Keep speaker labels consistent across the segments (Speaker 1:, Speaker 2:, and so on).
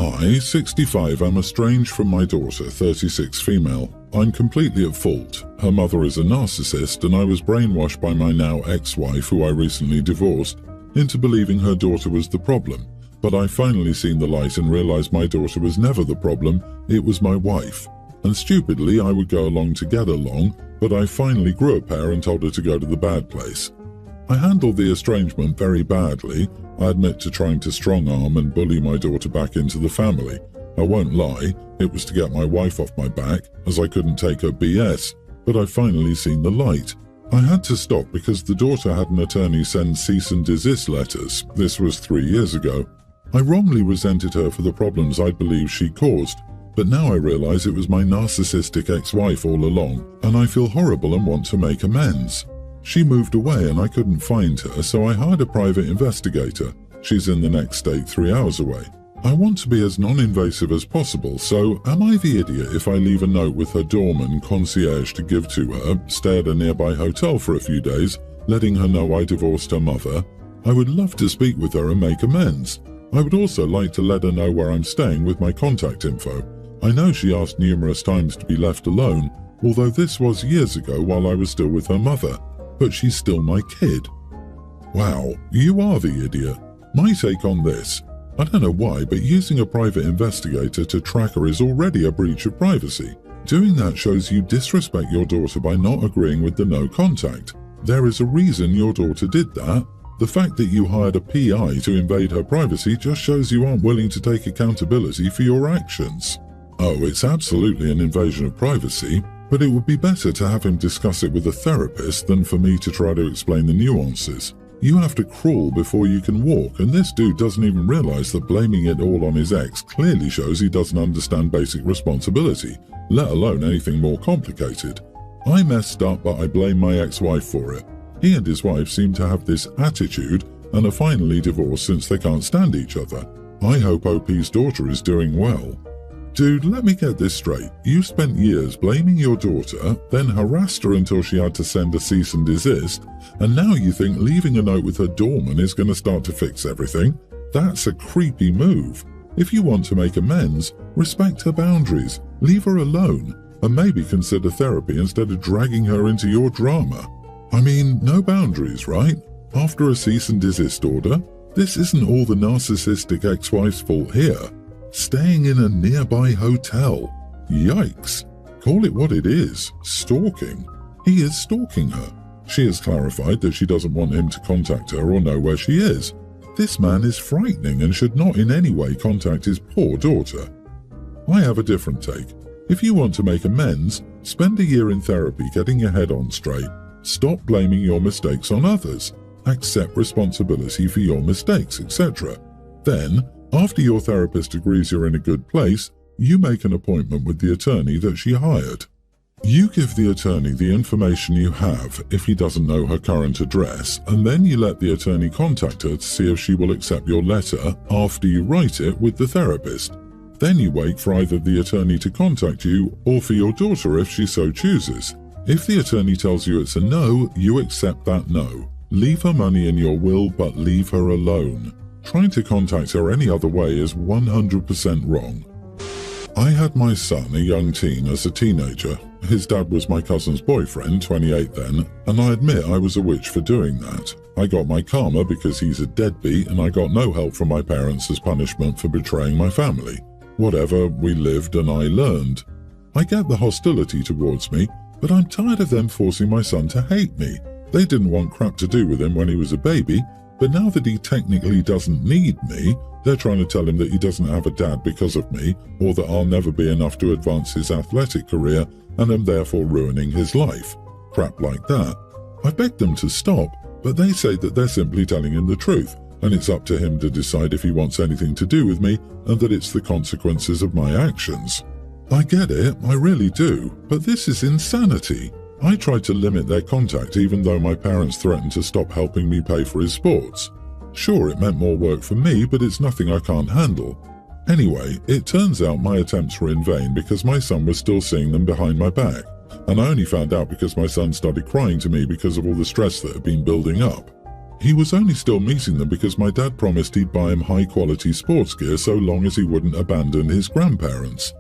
Speaker 1: I, 65, am estranged from my daughter, 36, female. I'm completely at fault. Her mother is a narcissist, and I was brainwashed by my now ex-wife, who I recently divorced, into believing her daughter was the problem. But I finally seen the light and realized my daughter was never the problem, it was my wife. And stupidly, I would go along to get along, but I finally grew a pair and told her to go to the bad place. I handled the estrangement very badly. I admit to trying to strong-arm and bully my daughter back into the family. I won't lie, it was to get my wife off my back, as I couldn't take her BS, but I finally seen the light. I had to stop because the daughter had an attorney send cease and desist letters. This was 3 years ago. I wrongly resented her for the problems I believed she caused, but now I realize it was my narcissistic ex-wife all along, and I feel horrible and want to make amends. She moved away and I couldn't find her, so I hired a private investigator. She's in the next state 3 hours away. I want to be as non-invasive as possible, so am I the idiot if I leave a note with her doorman concierge to give to her, stay at a nearby hotel for a few days, letting her know I divorced her mother? I would love to speak with her and make amends. I would also like to let her know where I'm staying with my contact info. I know she asked numerous times to be left alone, although this was years ago while I was still with her mother, but she's still my kid. Wow, you are the idiot. My take on this: I don't know why, but using a private investigator to track her is already a breach of privacy. Doing that shows you disrespect your daughter by not agreeing with the no contact. There is a reason your daughter did that. The fact that you hired a PI to invade her privacy just shows you aren't willing to take accountability for your actions. Oh, it's absolutely an invasion of privacy, but it would be better to have him discuss it with a therapist than for me to try to explain the nuances. You have to crawl before you can walk, and this dude doesn't even realize that blaming it all on his ex clearly shows he doesn't understand basic responsibility, let alone anything more complicated. I messed up, but I blame my ex-wife for it. He and his wife seem to have this attitude and are finally divorced since they can't stand each other. I hope OP's daughter is doing well. Dude, let me get this straight. You spent years blaming your daughter, then harassed her until she had to send a cease and desist, and now you think leaving a note with her doorman is going to start to fix everything? That's a creepy move. If you want to make amends, respect her boundaries, leave her alone, and maybe consider therapy instead of dragging her into your drama. I mean, no boundaries, right? After a cease and desist order? This isn't all the narcissistic ex-wife's fault here. Staying in a nearby hotel. Yikes. Call it what it is. Stalking. He is stalking her. She has clarified that she doesn't want him to contact her or know where she is. This man is frightening and should not in any way contact his poor daughter. I have a different take. If you want to make amends, spend a year in therapy getting your head on straight. Stop blaming your mistakes on others. Accept responsibility for your mistakes, etc. Then, after your therapist agrees you're in a good place, you make an appointment with the attorney that she hired. You give the attorney the information you have if he doesn't know her current address, and then you let the attorney contact her to see if she will accept your letter after you write it with the therapist. Then you wait for either the attorney to contact you or for your daughter if she so chooses. If the attorney tells you it's a no, you accept that no. Leave her money in your will, but leave her alone. Trying to contact her any other way is 100% wrong. I had my son, a young teen, as a teenager. His dad was my cousin's boyfriend, 28 then, and I admit I was a witch for doing that. I got my karma because he's a deadbeat, and I got no help from my parents as punishment for betraying my family. Whatever, we lived and I learned. I get the hostility towards me, but I'm tired of them forcing my son to hate me. They didn't want crap to do with him when he was a baby, but now that he technically doesn't need me, they're trying to tell him that he doesn't have a dad because of me, or that I'll never be enough to advance his athletic career and am therefore ruining his life. Crap like that. I begged them to stop, but they say that they're simply telling him the truth, and it's up to him to decide if he wants anything to do with me, and that it's the consequences of my actions. I get it, I really do, but this is insanity. I tried to limit their contact even though my parents threatened to stop helping me pay for his sports. Sure, it meant more work for me, but it's nothing I can't handle. Anyway, it turns out my attempts were in vain because my son was still seeing them behind my back, and I only found out because my son started crying to me because of all the stress that had been building up. He was only still meeting them because my dad promised he'd buy him high-quality sports gear so long as he wouldn't abandon his grandparents.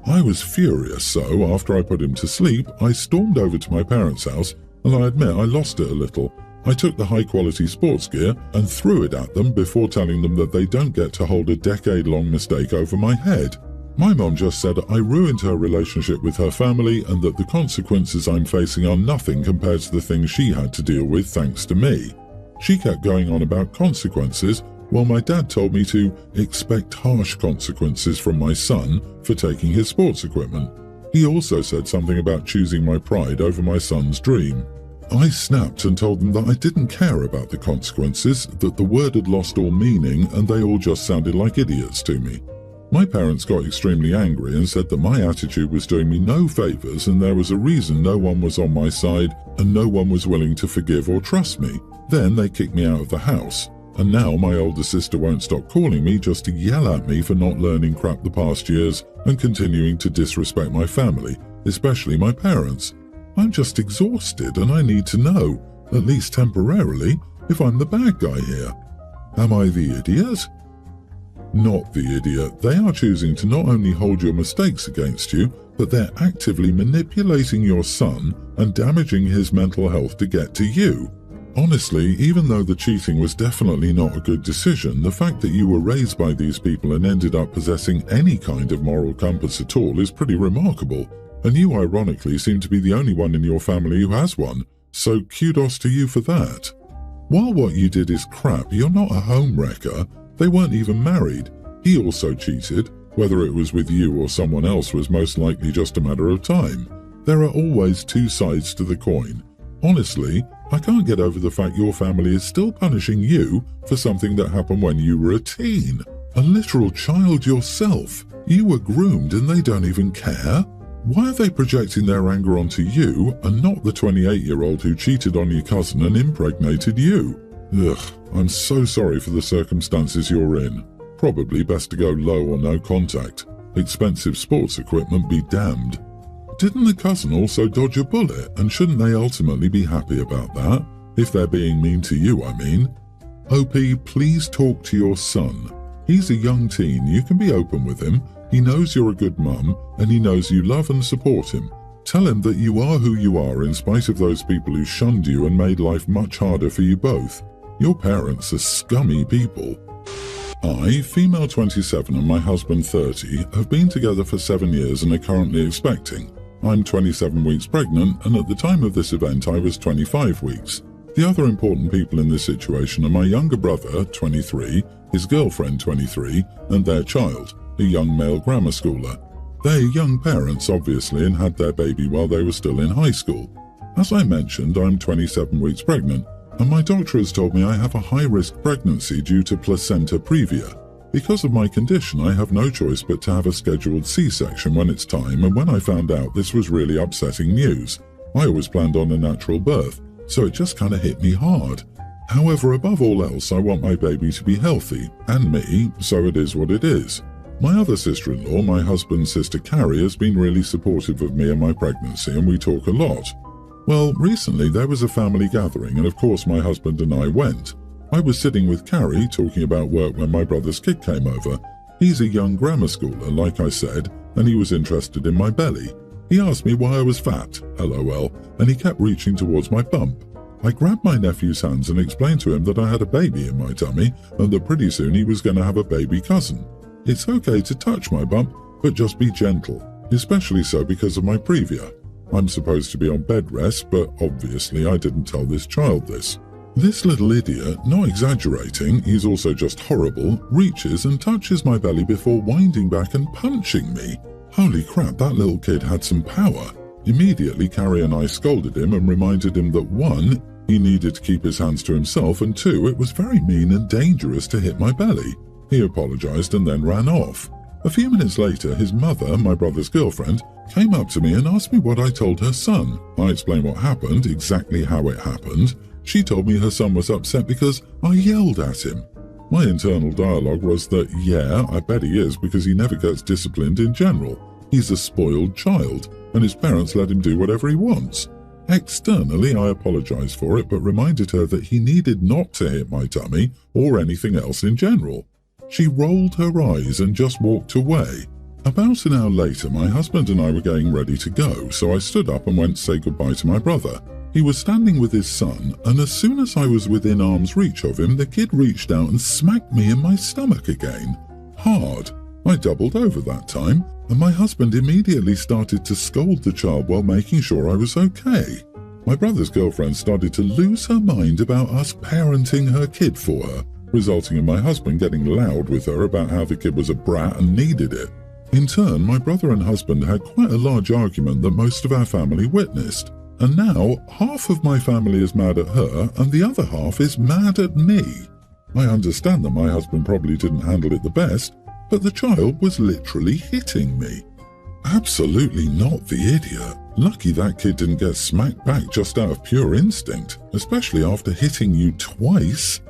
Speaker 1: I was furious, so after I put him to sleep, I stormed over to my parents' house, and I admit I lost it a little. I took the high-quality sports gear and threw it at them before telling them that they don't get to hold a decade-long mistake over my head. My mom just said I ruined her relationship with her family and that the consequences I'm facing are nothing compared to the things she had to deal with thanks to me. She kept going on about consequences, while my dad told me to expect harsh consequences from my son for taking his sports equipment. He also said something about choosing my pride over my son's dream. I snapped and told them that I didn't care about the consequences, that the word had lost all meaning and they all just sounded like idiots to me. My parents got extremely angry and said that my attitude was doing me no favours and there was a reason no one was on my side and no one was willing to forgive or trust me. Then they kicked me out of the house, and now my older sister won't stop calling me just to yell at me for not learning crap the past years and continuing to disrespect my family, especially my parents. I'm just exhausted and I need to know, at least temporarily, if I'm the bad guy here. Am I the idiot? Not the idiot. They are choosing to not only hold your mistakes against you, but they're actively manipulating your son and damaging his mental health to get to you. Honestly, even though the cheating was definitely not a good decision, the fact that you were raised by these people and ended up possessing any kind of moral compass at all is pretty remarkable, and you ironically seem to be the only one in your family who has one, so kudos to you for that. While what you did is crap, you're not a homewrecker. They weren't even married. He also cheated. Whether it was with you or someone else was most likely just a matter of time. There are always two sides to the coin. Honestly, I can't get over the fact your family is still punishing you for something that happened when you were a teen. A literal child yourself. You were groomed and they don't even care? Why are they projecting their anger onto you and not the 28-year-old who cheated on your cousin and impregnated you? Ugh, I'm so sorry for the circumstances you're in. Probably best to go low or no contact. Expensive sports equipment be damned. Didn't the cousin also dodge a bullet, and shouldn't they ultimately be happy about that? If they're being mean to you, I mean. OP, please talk to your son. He's a young teen, you can be open with him. He knows you're a good mum, and he knows you love and support him. Tell him that you are who you are in spite of those people who shunned you and made life much harder for you both. Your parents are scummy people. I, female 27 and my husband 30, have been together for 7 years and are currently expecting. I'm 27 weeks pregnant, and at the time of this event I was 25 weeks. The other important people in this situation are my younger brother, 23, his girlfriend, 23, and their child, a young male grammar schooler. They're young parents, obviously, and had their baby while they were still in high school. As I mentioned, I'm 27 weeks pregnant, and my doctor has told me I have a high-risk pregnancy due to placenta previa. Because of my condition, I have no choice but to have a scheduled C-section when it's time, and when I found out, this was really upsetting news. I always planned on a natural birth, so it just kind of hit me hard. However, above all else, I want my baby to be healthy, and me, so it is what it is. My other sister-in-law, my husband's sister Carrie, has been really supportive of me and my pregnancy, and we talk a lot. Well, recently there was a family gathering, and of course my husband and I went. I was sitting with Carrie talking about work when my brother's kid came over. He's a young grammar schooler, like I said, and he was interested in my belly. He asked me why I was fat, LOL, and he kept reaching towards my bump. I grabbed my nephew's hands and explained to him that I had a baby in my tummy and that pretty soon he was going to have a baby cousin. It's okay to touch my bump, but just be gentle, especially so because of my previa. I'm supposed to be on bed rest, but obviously I didn't tell this child this. This little idiot, not exaggerating, he's also just horrible, reaches and touches my belly before winding back and punching me. Holy crap, that little kid had some power. Immediately, Carrie and I scolded him and reminded him that 1, he needed to keep his hands to himself, and 2, it was very mean and dangerous to hit my belly. He apologized and then ran off. A few minutes later, his mother, my brother's girlfriend, came up to me and asked me what I told her son. I explained what happened, exactly how it happened. She told me her son was upset because I yelled at him. My internal dialogue was that, yeah, I bet he is because he never gets disciplined in general. He's a spoiled child, and his parents let him do whatever he wants. Externally, I apologized for it, but reminded her that he needed not to hit my tummy or anything else in general. She rolled her eyes and just walked away. About an hour later, my husband and I were getting ready to go, so I stood up and went to say goodbye to my brother. He was standing with his son, and as soon as I was within arm's reach of him, the kid reached out and smacked me in my stomach again. Hard. I doubled over that time, and my husband immediately started to scold the child while making sure I was okay. My brother's girlfriend started to lose her mind about us parenting her kid for her, resulting in my husband getting loud with her about how the kid was a brat and needed it. In turn, my brother and husband had quite a large argument that most of our family witnessed, and now half of my family is mad at her and the other half is mad at me. I understand that my husband probably didn't handle it the best, but the child was literally hitting me. Absolutely not the idiot. Lucky that kid didn't get smacked back just out of pure instinct, especially after hitting you twice.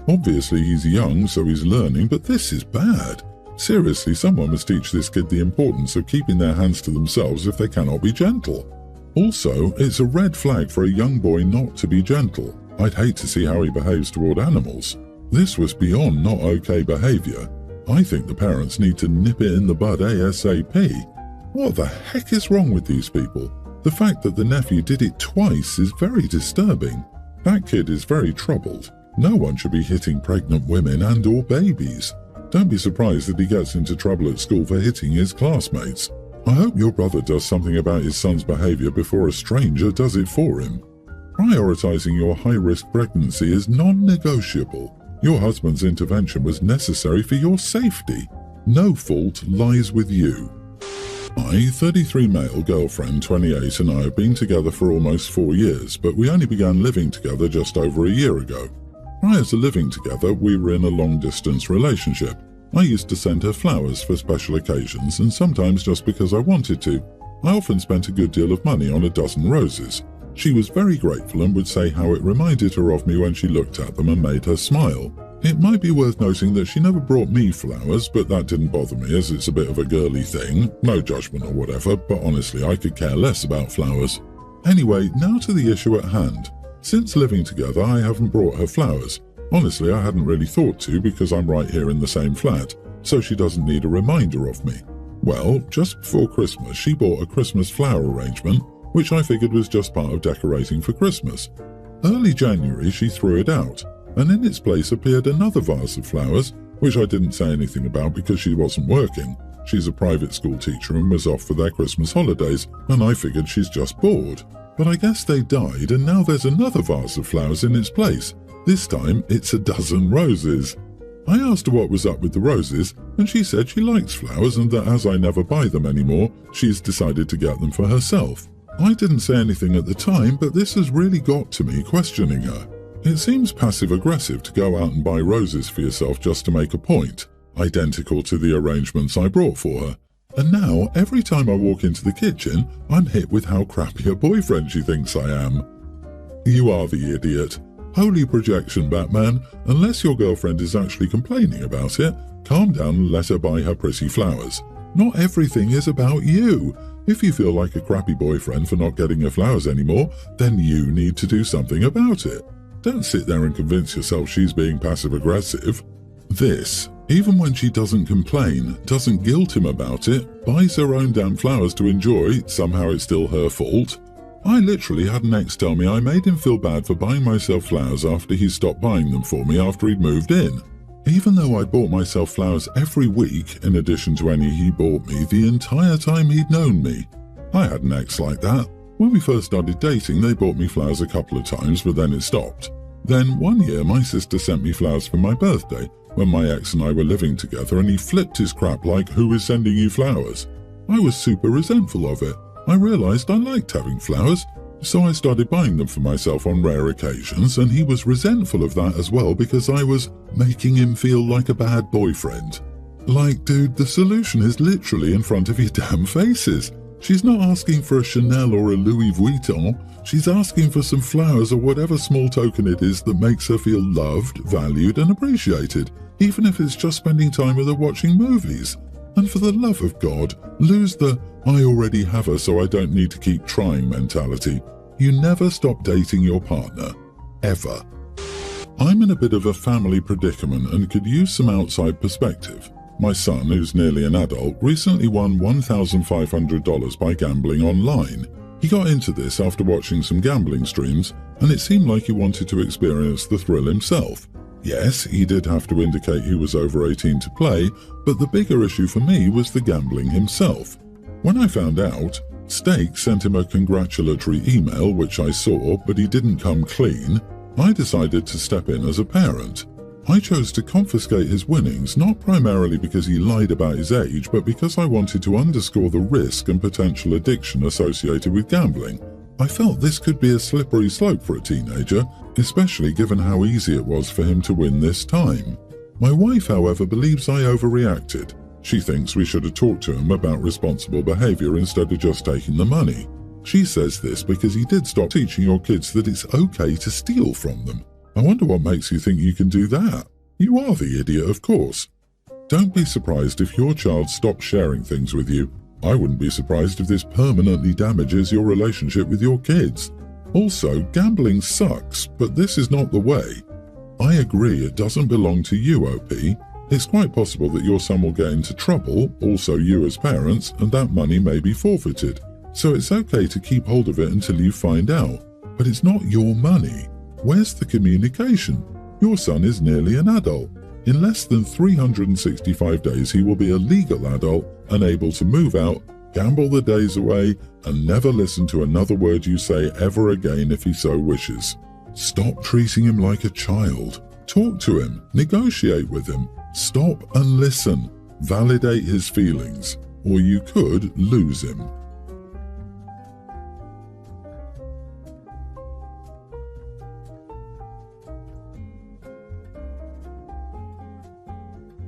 Speaker 1: Obviously he's young, so he's learning, but this is bad. Seriously, someone must teach this kid the importance of keeping their hands to themselves if they cannot be gentle. Also, it's a red flag for a young boy not to be gentle. I'd hate to see how he behaves toward animals. This was beyond not okay behavior. I think the parents need to nip it in the bud ASAP. What the heck is wrong with these people? The fact that the nephew did it twice is very disturbing. That kid is very troubled. No one should be hitting pregnant women and or babies. Don't be surprised that he gets into trouble at school for hitting his classmates. I hope your brother does something about his son's behavior before a stranger does it for him. Prioritizing your high-risk pregnancy is non-negotiable. Your husband's intervention was necessary for your safety. No fault lies with you. My 33 male girlfriend, 28, and I have been together for almost 4 years, but we only began living together just over a year ago. Prior to living together, we were in a long-distance relationship. I used to send her flowers for special occasions and sometimes just because I wanted to. I often spent a good deal of money on a dozen roses. She was very grateful and would say how it reminded her of me when she looked at them and made her smile. It might be worth noting that she never brought me flowers, but that didn't bother me as it's a bit of a girly thing. No judgment or whatever, but honestly I could care less about flowers. Anyway, now to the issue at hand. Since living together, I haven't brought her flowers. Honestly, I hadn't really thought to because I'm right here in the same flat, so she doesn't need a reminder of me. Well, just before Christmas, she bought a Christmas flower arrangement, which I figured was just part of decorating for Christmas. Early January, she threw it out, and in its place appeared another vase of flowers, which I didn't say anything about because she wasn't working. She's a private school teacher and was off for their Christmas holidays, and I figured she's just bored. But I guess they died, and now there's another vase of flowers in its place. This time, it's a dozen roses. I asked her what was up with the roses, and she said she likes flowers and that as I never buy them anymore, she's decided to get them for herself. I didn't say anything at the time, but this has really got to me questioning her. It seems passive-aggressive to go out and buy roses for yourself just to make a point, identical to the arrangements I brought for her. And now, every time I walk into the kitchen, I'm hit with how crappy a boyfriend she thinks I am. You are the idiot. Holy projection, Batman. Unless your girlfriend is actually complaining about it, calm down and let her buy her pretty flowers. Not everything is about you. If you feel like a crappy boyfriend for not getting her flowers anymore, then you need to do something about it. Don't sit there and convince yourself she's being passive-aggressive. This, even when she doesn't complain, doesn't guilt him about it, buys her own damn flowers to enjoy, somehow it's still her fault. I literally had an ex tell me I made him feel bad for buying myself flowers after he stopped buying them for me after he'd moved in. Even though I bought myself flowers every week, in addition to any he bought me the entire time he'd known me. I had an ex like that. When we first started dating, they bought me flowers a couple of times, but then it stopped. Then one year my sister sent me flowers for my birthday, when my ex and I were living together, and he flipped his crap like, "Who is sending you flowers?" I was super resentful of it. I realized I liked having flowers, so I started buying them for myself on rare occasions, and he was resentful of that as well because I was making him feel like a bad boyfriend. Like, dude, the solution is literally in front of your damn faces. She's not asking for a Chanel or a Louis Vuitton. She's asking for some flowers or whatever small token it is that makes her feel loved, valued, and appreciated, even if it's just spending time with her watching movies. And for the love of God, lose the "I already have her so I don't need to keep trying" mentality. You never stop dating your partner. Ever. I'm in a bit of a family predicament and could use some outside perspective. My son, who's nearly an adult, recently won $1,500 by gambling online. He got into this after watching some gambling streams, and it seemed like he wanted to experience the thrill himself. Yes, he did have to indicate he was over 18 to play, but the bigger issue for me was the gambling himself. When I found out, Stake sent him a congratulatory email, which I saw, but he didn't come clean. I decided to step in as a parent. I chose to confiscate his winnings, not primarily because he lied about his age, but because I wanted to underscore the risk and potential addiction associated with gambling. I felt this could be a slippery slope for a teenager, especially given how easy it was for him to win this time. My wife, however, believes I overreacted. She thinks we should have talked to him about responsible behavior instead of just taking the money. She says this because he did stop teaching your kids that it's okay to steal from them. I wonder what makes you think you can do that. You are the idiot, of course. Don't be surprised if your child stops sharing things with you. I wouldn't be surprised if this permanently damages your relationship with your kids. Also, gambling sucks, but this is not the way. I agree it doesn't belong to you, OP. It's quite possible that your son will get into trouble, also you as parents, and that money may be forfeited. So it's okay to keep hold of it until you find out. But it's not your money. Where's the communication? Your son is nearly an adult. In less than 365 days, he will be a legal adult and able to move out, gamble the days away, and never listen to another word you say ever again if he so wishes. Stop treating him like a child. Talk to him, negotiate with him, stop and listen, validate his feelings, or you could lose him.